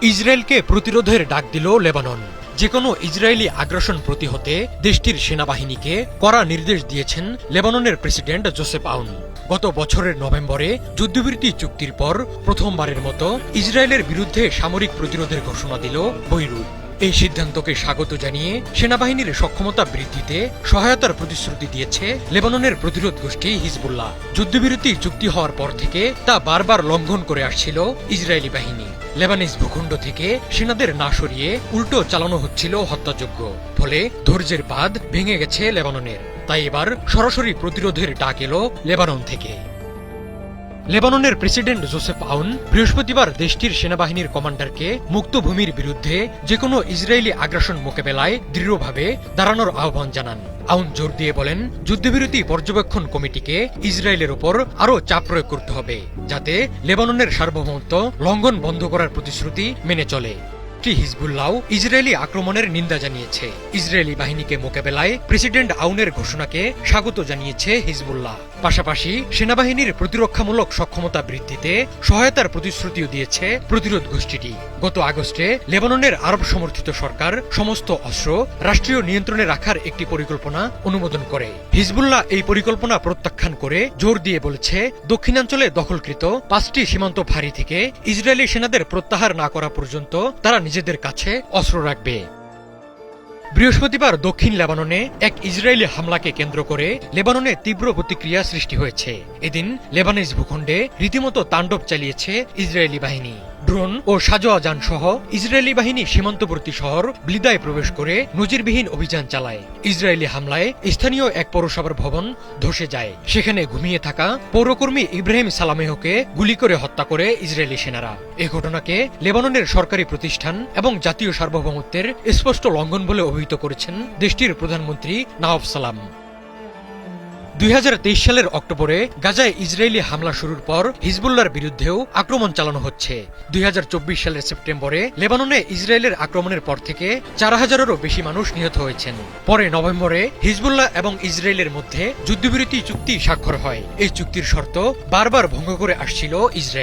ইসরায়েলকে প্রতিরোধের ডাক দিল লেবানন। যেকোনো ইসরায়েলি আগ্রাসন প্রতিহতে দেশটির সেনাবাহিনীকে কড়া নির্দেশ দিয়েছেন লেবাননের প্রেসিডেন্ট জোসেফ আউন। গত বছরের নভেম্বরে যুদ্ধবিরতি চুক্তির পর প্রথমবারের মতো ইসরায়েলের বিরুদ্ধে সামরিক প্রতিরোধের ঘোষণা দিল বৈরুত। এই সিদ্ধান্তকে স্বাগত জানিয়ে সেনাবাহিনীর সক্ষমতা বৃদ্ধিতে সহায়তার প্রতিশ্রুতি দিয়েছে লেবাননের প্রতিরোধ গোষ্ঠী হিজবুল্লাহ। যুদ্ধবিরতি চুক্তি হওয়ার পর থেকে তা বারবার লঙ্ঘন করে আসছিল ইসরায়েলি বাহিনী। লেবানিজ ভূখণ্ড থেকে সেনাদের না সরিয়ে উল্টো চালানো হচ্ছিল হত্যাযজ্ঞ। ফলে ধৈর্যের বাঁধ ভেঙে গেছে লেবাননের। তাই এবার সরাসরি প্রতিরোধের ডাক এলো লেবানন থেকে। লেবাননের প্রেসিডেন্ট জোসেফ আউন বৃহস্পতিবার দেশটির সেনাবাহিনীর কমান্ডারকে মুক্ত ভূমির বিরুদ্ধে যেকোনো ইসরায়েলি আগ্রাসন মোকাবেলায় দৃঢ়ভাবে দাঁড়ানোর আহ্বান জানান। আউন জোর দিয়ে বলেন, যুদ্ধবিরতি পর্যবেক্ষণ কমিটিকে ইসরায়েলের ওপর আরও চাপ প্রয়োগ করতে হবে, যাতে লেবাননের সার্বভৌমত্ব লঙ্ঘন বন্ধ করার প্রতিশ্রুতি মেনে চলে। হিজবুল্লাহ ইসরায়েলি আক্রমণের নিন্দা জানিয়েছে। ইসরায়েলি বাহিনীকে মোকাবেলায় প্রেসিডেন্ট আউনের ঘোষণাকে স্বাগত জানিয়েছে হিজবুল্লাহ। পাশাপাশি সেনাবাহিনীর প্রতিরক্ষামূলক সক্ষমতা বৃদ্ধিতে সহায়তার প্রতিশ্রুতিও দিয়েছে প্রতিরোধ গোষ্ঠীটি। গত আগস্টে লেবাননের আরব সমর্থিত সরকার সমস্ত অস্ত্র রাষ্ট্রীয় নিয়ন্ত্রণে রাখার একটি পরিকল্পনা অনুমোদন করে। হিজবুল্লাহ এই পরিকল্পনা প্রত্যাখ্যান করে জোর দিয়ে বলেছে, দক্ষিণাঞ্চলে দখলকৃত 5টি সীমান্ত ফাঁড়ি থেকে ইসরায়েলি সেনাদের প্রত্যাহার না করা পর্যন্ত তারা নিজেদের কাছে অস্ত্র রাখবে। বৃহস্পতিবার দক্ষিণ লেবাননে এক ইসরায়েলি হামলাকে কেন্দ্র করে লেবাননে তীব্র প্রতিক্রিয়া সৃষ্টি হয়েছে। এদিন লেবানিজ ভূখণ্ডে রীতিমতো তাণ্ডব চালিয়েছে ইসরায়েলি বাহিনী। ড্রোন ও সাজোয়া যান সহ ইসরায়েলি বাহিনী সীমান্তবর্তী শহর ব্লিদায় প্রবেশ করে নজিরবিহীন অভিযান চালায়। ইসরায়েলি হামলায় স্থানীয় এক পৌরসভার ভবন ধসে যায়। সেখানে ঘুমিয়ে থাকা পৌরকর্মী ইব্রাহিম সালামেহকে গুলি করে হত্যা করে ইসরায়েলি সেনারা। এ ঘটনাকে লেবাননের সরকারি প্রতিষ্ঠান এবং জাতীয় সার্বভৌমত্বের স্পষ্ট লঙ্ঘন বলে অভিহিত করেছেন দেশটির প্রধানমন্ত্রী নাওয়াফ সালাম। 2023 সালের অক্টোবরে গাজায় ইসরায়েলি হামলা শুরুর পর হিজবুল্লাহর বিরুদ্ধেও আক্রমণ চালানো হচ্ছে। 2024 সালের সেপ্টেম্বরে লেবাননে ইসরায়েলের আক্রমণের পর থেকে 4000-এরও বেশি মানুষ নিহত হয়েছেন। পরে নভেম্বরে হিজবুল্লাহ এবং ইসরায়েলের মধ্যে যুদ্ধবিরতি চুক্তি স্বাক্ষর হয়। এই চুক্তির শর্ত বারবার ভঙ্গ করে আসছিল ইসরায়েল।